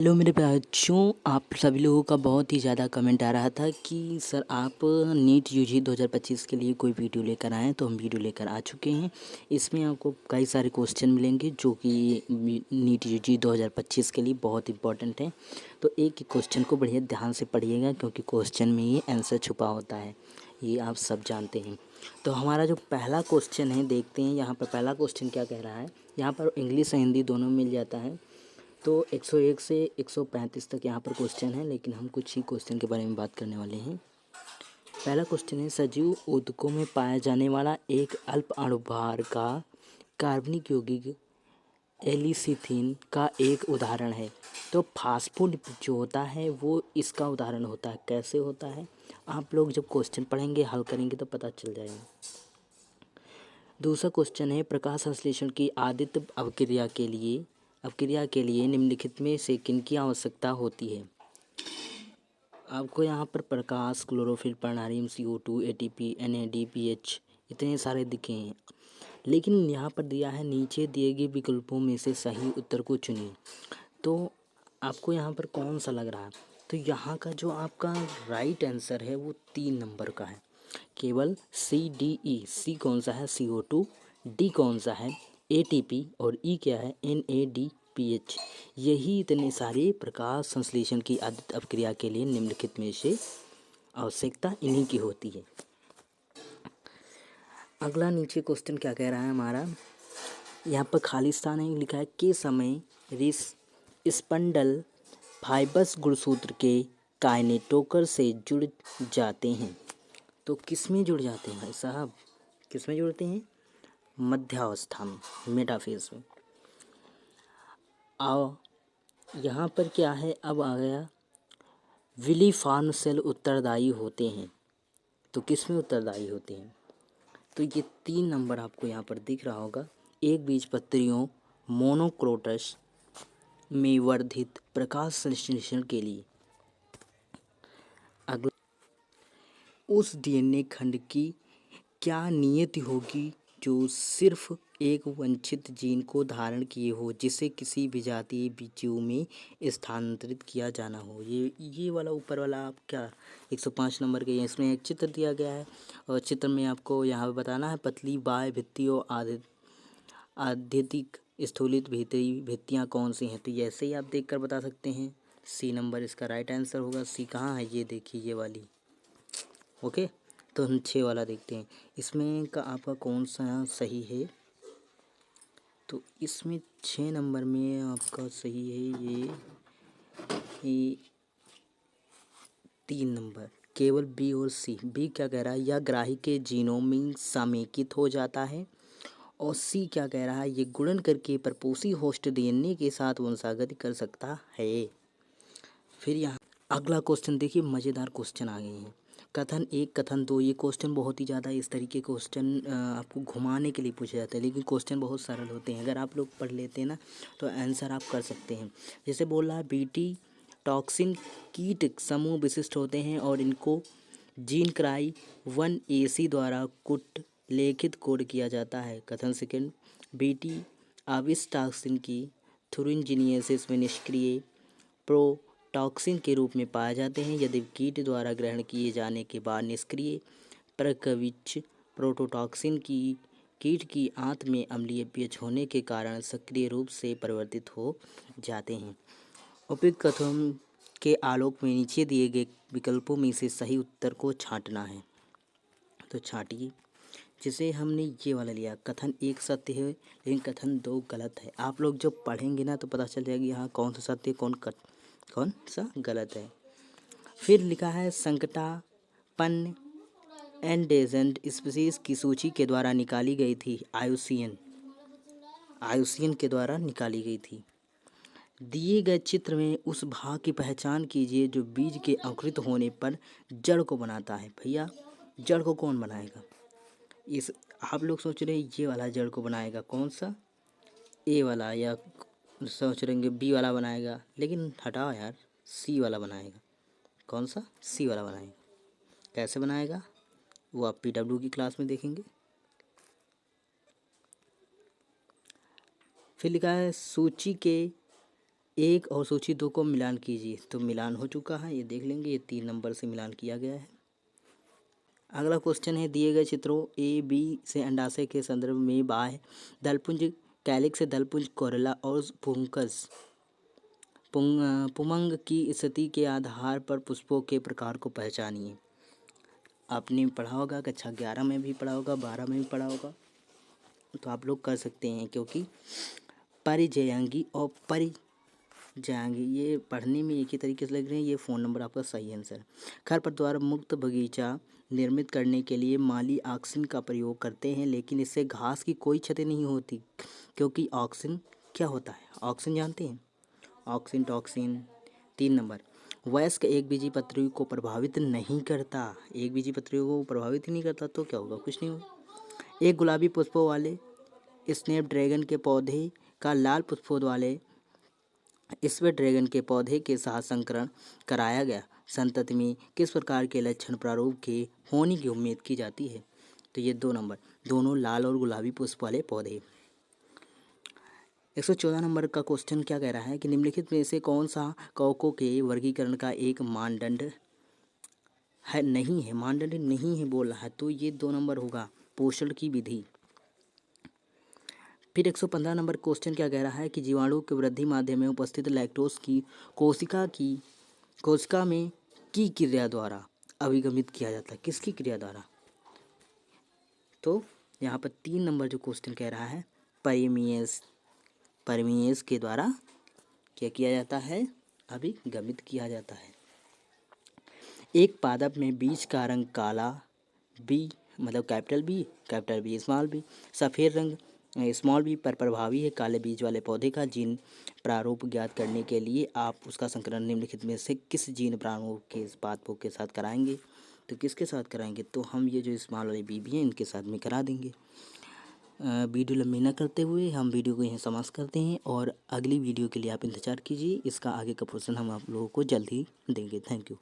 Hello मेरे बच्चों, आप सभी लोगों का बहुत ही ज़्यादा कमेंट आ रहा था कि सर आप नीट यूजी 2025 के लिए कोई वीडियो लेकर आएँ। तो हम वीडियो लेकर आ चुके हैं। इसमें आपको कई सारे क्वेश्चन मिलेंगे जो कि नीट यूजी 2025 के लिए बहुत इंपॉर्टेंट हैं। तो एक एक क्वेश्चन को बढ़िया ध्यान से पढ़िएगा, क्योंकि क्वेश्चन में ही आंसर छुपा होता है, ये आप सब जानते हैं। तो हमारा जो पहला क्वेश्चन है, देखते हैं यहाँ पर पहला क्वेश्चन क्या कह रहा है। यहाँ पर इंग्लिश और हिंदी दोनों मिल जाता है। तो 101 से 135 तक यहाँ पर क्वेश्चन है, लेकिन हम कुछ ही क्वेश्चन के बारे में बात करने वाले हैं। पहला क्वेश्चन है, सजीव ऊतकों में पाया जाने वाला एक अल्प अणुभार का कार्बनिक यौगिक एलिसिथिन का एक उदाहरण है। तो फास्फोलिपिड जो होता है वो इसका उदाहरण होता है। कैसे होता है, आप लोग जब क्वेश्चन पढ़ेंगे, हल करेंगे तो पता चल जाएगा। दूसरा क्वेश्चन है, प्रकाश संश्लेषण की आदित अपक्रिया के लिए निम्नलिखित में से किनकी आवश्यकता होती है। आपको यहाँ पर प्रकाश, क्लोरोफिल, पर्नारियम, CO2, ATP, NADPH इतने सारे दिखे हैं, लेकिन यहाँ पर दिया है नीचे दिए गए विकल्पों में से सही उत्तर को चुनिए। तो आपको यहाँ पर कौन सा लग रहा है, तो यहाँ का जो आपका राइट आंसर है वो 3 नंबर का है, केवल CDE। सी कौन सा है, CO2, डी कौन सा है, ATP, और ई क्या है, NADPH। यही इतने सारे प्रकाश संश्लेषण की आदित अपक्रिया के लिए निम्नलिखित में से आवश्यकता इन्हीं की होती है। अगला नीचे क्वेश्चन क्या कह रहा है हमारा, यहाँ पर खाली स्थान है, लिखा है के समय रिस स्पंडल फाइबर्स गुणसूत्र के काइनेटोकर से जुड़ जाते हैं। तो किस में जुड़ जाते हैं भाई साहब, किस में जुड़ते हैं, मध्यावस्था में, मेटाफेज में। आओ यहाँ पर क्या है, अब आ गया विलिफॉर्म सेल उत्तरदायी होते हैं। तो किस में उत्तरदायी होते हैं, तो ये 3 नंबर आपको यहाँ पर दिख रहा होगा। एक बीजपत्रियों मोनोक्रोटस में वर्धित प्रकाश संश्लेषण के लिए। अगला, उस DNA खंड की क्या नियति होगी जो सिर्फ एक वांछित जीन को धारण किए हो, जिसे किसी विजातीय बीजों में स्थानांतरित किया जाना हो। ये वाला ऊपर वाला आप क्या 105 नंबर के, इसमें एक चित्र दिया गया है, और चित्र में आपको यहाँ पे बताना है पतली बाह्य भित्ति और आद्यतिक स्थूलित भित्तियाँ कौन सी हैं। तो ऐसे ही आप देखकर बता सकते हैं। सी नंबर इसका राइट आंसर होगा। सी कहाँ है, ये देखिए, ये वाली। ओके, तो हम 6 वाला देखते हैं, इसमें का आपका कौन सा सही है। तो इसमें 6 नंबर में आपका सही है ये 3 नंबर, केवल बी और सी। बी क्या कह रहा है, यह ग्राही के जीनोम में समेकित हो जाता है। और सी क्या कह रहा है, ये गुणन करके परपोषी होस्ट DNA के साथ वंशागति कर सकता है। फिर यहाँ अगला क्वेश्चन देखिए, मज़ेदार क्वेश्चन आ गए हैं। कथन 1, कथन 2, ये क्वेश्चन बहुत ही ज़्यादा इस तरीके क्वेश्चन आपको घुमाने के लिए पूछे जाते हैं, लेकिन क्वेश्चन बहुत सरल होते हैं। अगर आप लोग पढ़ लेते हैं ना, तो आंसर आप कर सकते हैं। जैसे बोल रहा है, बीटी टॉक्सिन कीट समूह विशिष्ट होते हैं और इनको जीन क्राई 1AC द्वारा लेखित कोड किया जाता है। कथन सेकंड, बीटी आविस टॉक्सिन की थुरिनजीनियसिस में निष्क्रिय प्रोटॉक्सिन के रूप में पाए जाते हैं, यदि कीट द्वारा ग्रहण किए जाने के बाद निष्क्रिय प्रकविच प्रोटोटॉक्सिन की कीट की आंत में अम्लीय pH होने के कारण सक्रिय रूप से परिवर्तित हो जाते हैं। उपयुक्त कथनों के आलोक में नीचे दिए गए विकल्पों में से सही उत्तर को छांटना है। तो छांटिए। जिसे हमने ये वाला लिया, कथन 1 सत्य है, लेकिन कथन 2 गलत है। आप लोग जब पढ़ेंगे ना, तो पता चल जाएगा यहाँ कौन सा सत्य, कौन सा गलत है। फिर लिखा है, संकटापन्न एंडेजेंट स्पीसीज की सूची के द्वारा निकाली गई थी। आयुसीएन के द्वारा निकाली गई थी। दिए गए चित्र में उस भाग की पहचान कीजिए जो बीज के अंकुरित होने पर जड़ को बनाता है। भैया, जड़ को कौन बनाएगा, इस आप लोग सोच रहे हैं ये वाला जड़ को बनाएगा, कौन सा, ए वाला, या सोच रहे हैं बी वाला बनाएगा, लेकिन हटाओ यार, सी वाला बनाएगा। कौन सा, सी वाला बनाएगा। कैसे बनाएगा वो आप PW की क्लास में देखेंगे। फिर लिखा है, सूची के 1 और सूची 2 को मिलान कीजिए। तो मिलान हो चुका है, ये देख लेंगे, ये 3 नंबर से मिलान किया गया है। अगला क्वेश्चन है, दिए गए चित्रों ए बी से अंडाशय के संदर्भ में बाह्य दलपुंज, कैलिक्स, दलपुंज, कोरोला और पुंकस पुमंग की स्थिति के आधार पर पुष्पों के प्रकार को पहचानिए। आपने पढ़ा होगा, कक्षा 11 में भी पढ़ा होगा, 12 में भी पढ़ा होगा, तो आप लोग कर सकते हैं, क्योंकि परिजयांगी और परिजयांगी ये पढ़ने में एक ही तरीके से लग रहे हैं। ये फ़ोन नंबर आपका सही आंसर। खरपतवार मुक्त बगीचा निर्मित करने के लिए माली ऑक्सिन का प्रयोग करते हैं, लेकिन इससे घास की कोई क्षति नहीं होती, क्योंकि ऑक्सिन क्या होता है? ऑक्सिन जानते हैं? Auxin toxin. 3 नंबर, वयस्क एक बीजी पत्री को प्रभावित नहीं करता। एक बीजी पत्रियों को प्रभावित ही नहीं करता तो क्या होगा? कुछ नहीं होगा। एक गुलाबी पुष्पों वाले स्नैप ड्रैगन के पौधे का लाल पुष्पों वाले स्वेट ड्रैगन के पौधे के साथ संकरण कराया गया संतति में किस प्रकार के लक्षण प्रारूप के होने की उम्मीद की जाती है? तो ये 2 नंबर, दोनों लाल और गुलाबी पुष्प वाले पौधे। 114 नंबर का क्वेश्चन क्या कह रहा है कि निम्नलिखित में से कौन सा कवकों के वर्गीकरण का एक मानदंड है? नहीं है, मानदंड नहीं है बोल रहा है, तो ये 2 नंबर होगा, पोषण की विधि। फिर 115 नंबर क्वेश्चन क्या कह रहा है कि जीवाणु के वृद्धि माध्यम में उपस्थित लैक्टोज की कोशिका में की क्रिया द्वारा अभिगमित किया जाता है। किसकी क्रिया द्वारा? तो यहाँ पर 3 नंबर जो क्वेश्चन कह रहा है, परमीएस के द्वारा क्या किया जाता है? अभिगमित किया जाता है। एक पादप में बीज का रंग काला, बी मतलब कैपिटल बी स्मॉल बी, सफ़ेद रंग स्मॉल बी पर प्रभावी है। काले बीज वाले पौधे का जीन प्रारूप ज्ञात करने के लिए आप उसका संकरण निम्नलिखित में से किस जीन प्रारूप के पादपों के साथ कराएंगे? तो किसके साथ कराएंगे? तो हम ये जो स्मॉल वाले बी भी हैं इनके साथ में करा देंगे। वीडियो लंबी न करते हुए हम वीडियो को यहीं समाप्त करते हैं, और अगली वीडियो के लिए आप इंतज़ार कीजिए। इसका आगे का पोर्शन हम आप लोगों को जल्द ही देंगे। Thank you.